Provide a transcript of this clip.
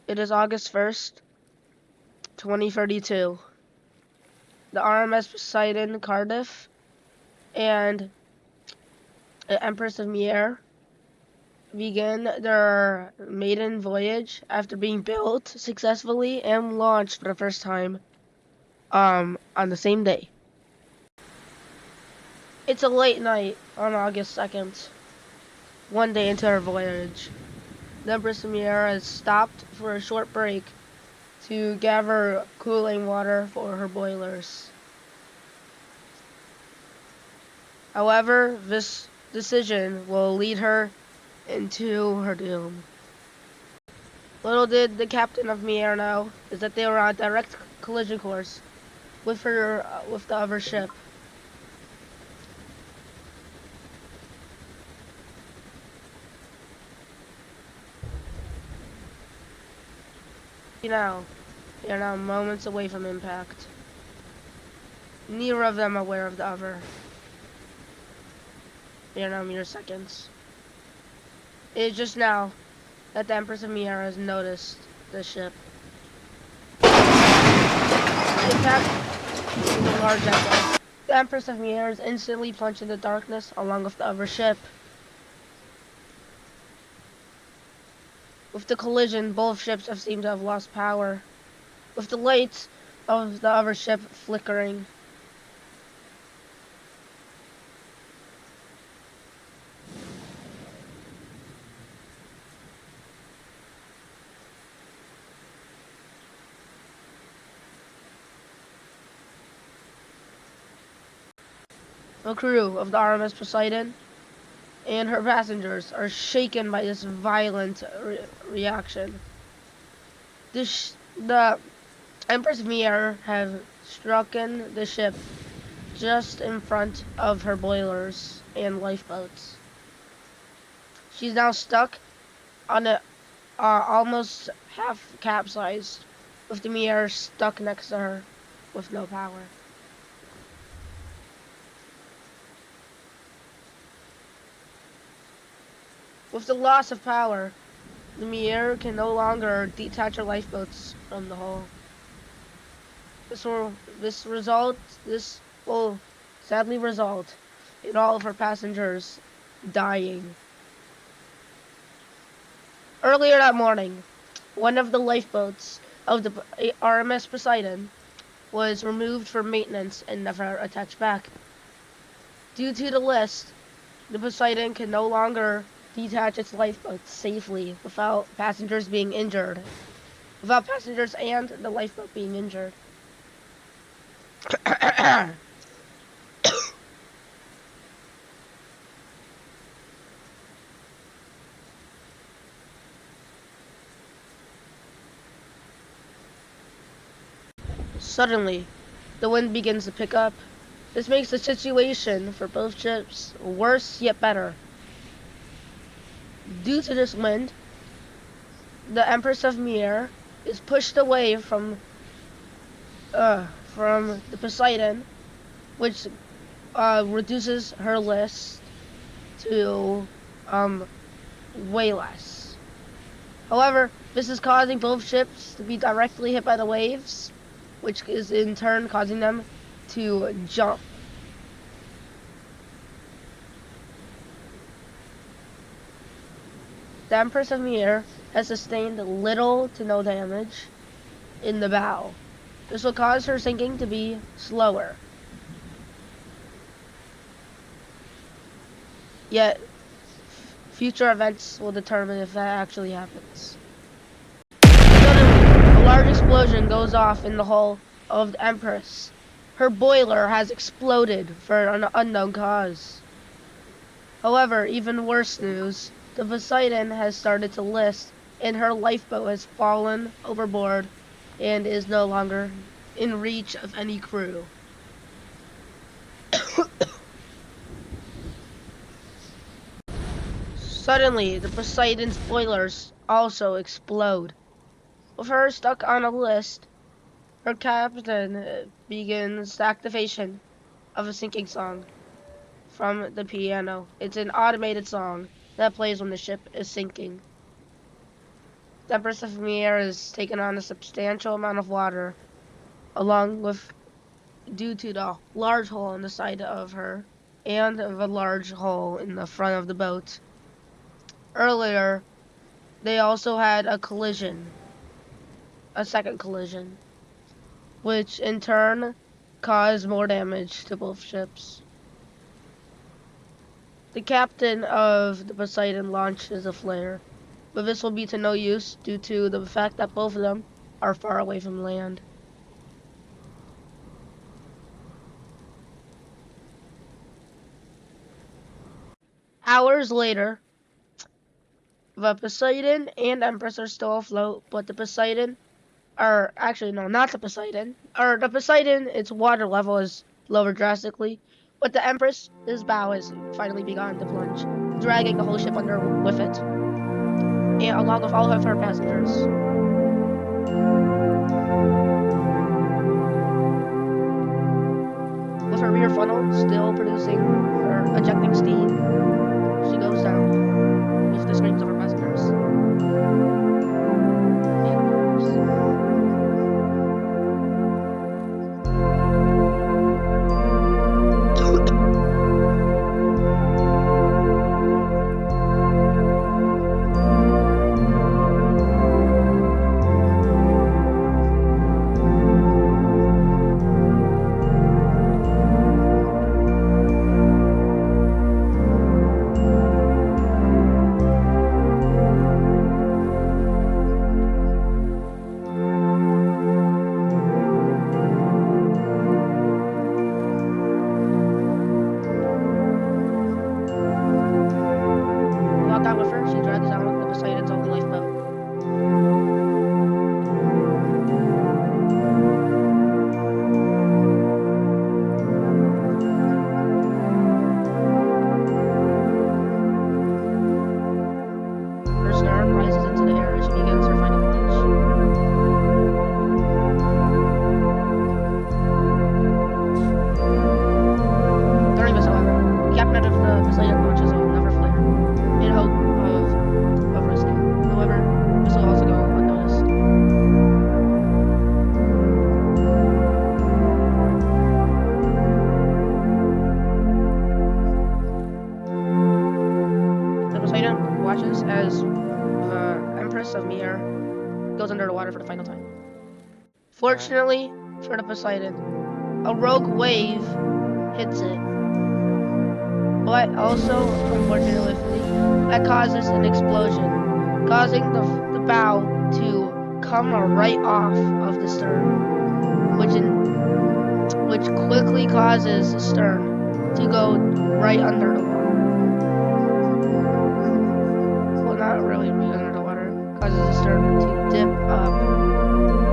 It is August 1st, 2032. The RMS Posidon, Cardiff, and the Empress of Meir begin their maiden voyage after being built successfully and launched for the first time on the same day. It's a late night on August 2nd, one day into her voyage. The Empress of Meir has stopped for a short break to gather cooling water for her boilers. However, this decision will lead her into her doom. Little did the captain of Meir know is that they were on a direct collision course with the other ship. They are now moments away from impact. Neither of them aware of the other. They are now mere seconds. It is just now that the Empress of Meir has noticed the ship. The impact is a large echo. The Empress of Meir is instantly plunged into darkness along with the other ship. With the collision, both ships have seemed to have lost power, with the lights of the other ship flickering. The crew of the RMS Posidon and her passengers are shaken by this violent reaction. The Empress Meir have strucken the ship just in front of her boilers and lifeboats. She's now stuck on a almost half capsized, with the Meir stuck next to her with no power. With the loss of power, the Meir can no longer detach her lifeboats from the hull. This will sadly result in all of her passengers dying. Earlier that morning, one of the lifeboats of the RMS Posidon was removed for maintenance and never attached back. Due to the list, the Posidon can no longer detach its lifeboats safely without passengers being injured. Without passengers and the lifeboat being injured. Suddenly, the wind begins to pick up. This makes the situation for both ships worse yet better. Due to this wind, the Empress of Meir is pushed away from the Posidon, which reduces her list to way less. However, this is causing both ships to be directly hit by the waves, which is in turn causing them to jump. The Empress of Meir has sustained little to no damage in the bow. This will cause her sinking to be slower. Yet, future events will determine if that actually happens. Suddenly, a large explosion goes off in the hull of the Empress. Her boiler has exploded for an unknown cause. However, even worse news, the Posidon has started to list and her lifeboat has fallen overboard and is no longer in reach of any crew. Suddenly, the Posidon's boilers also explode. With her stuck on a list, her captain begins the activation of a sinking song from the piano. It's an automated song that plays when the ship is sinking. The Empress of Meir is taking on a substantial amount of water, along with due to the large hole in the side of her and the large hole in the front of the boat. Earlier, they also had a collision, a second collision, which in turn caused more damage to both ships. The captain of the Posidon launches a flare, but this will be to no use due to the fact that both of them are far away from land. Hours later, the Posidon and Empress are still afloat, but the Posidon, or actually no, not the Posidon, or the Posidon, its water level is lowered drastically, but the Empress, his bow has finally begun to plunge, dragging the whole ship under with it, and along with all of her passengers. With her rear funnel still producing or ejecting steam, she goes down with the screams of her passengers. watches as the Empress of Meir goes under the water for the final time. Fortunately for the Posidon, a rogue wave hits it, but also, unfortunately, that causes an explosion, causing the bow to come right off of the stern, which quickly causes the stern to go right under the water. Well, not really right under the water, causes the stern to dip up